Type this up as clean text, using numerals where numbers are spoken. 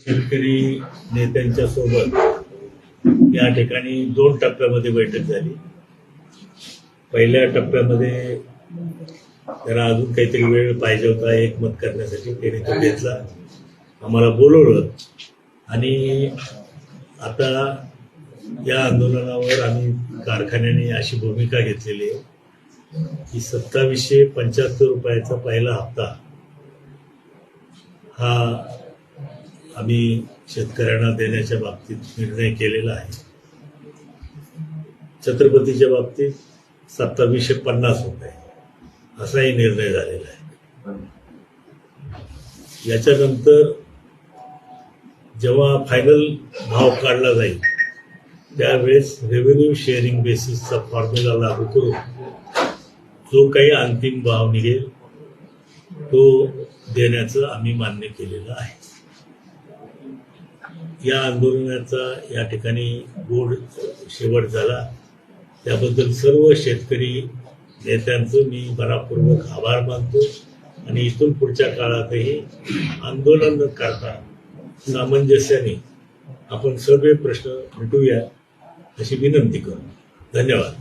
शेतकरी नेत्यांच्या सोबत या ठिकाणी 2 टप्प्यामध्ये बैठक झाली. पहिल्या टप्प्यामध्ये त्याला अजून काहीतरी वेळ पाहिजे होता एकमत करण्यासाठी, त्याने तो घेतला, आम्हाला बोलवलं आणि आता या आंदोलनावर आम्ही कारखान्याने अशी भूमिका घेतलेली आहे की 2775 रुपयाचा पहिला हप्ता हा आम्ही शेतकऱ्यांना देण्याच्या बाबतीत निर्णय केलेला आहे. छत्रपतीच्या बाबतीत 2750 रुपये असाही निर्णय झालेला आहे. याच्यानंतर जेव्हा फायनल भाव काढला जाईल त्यावेळेस रेव्हेन्यू शेअरिंग बेसिसचा फॉर्म्युला लागू करून जो काही अंतिम भाव निघेल तो देण्याचं आम्ही मान्य केलेलं आहे. या आंदोलनाचा या ठिकाणी गोड शेवट झाला. त्याबद्दल सर्व शेतकरी नेत्यांचं मी मनापूर्वक आभार मानतो आणि इथून पुढच्या काळातही आंदोलन न करता सामंजस्याने आपण सर्व प्रश्न मिटवूया अशी विनंती करतो. धन्यवाद.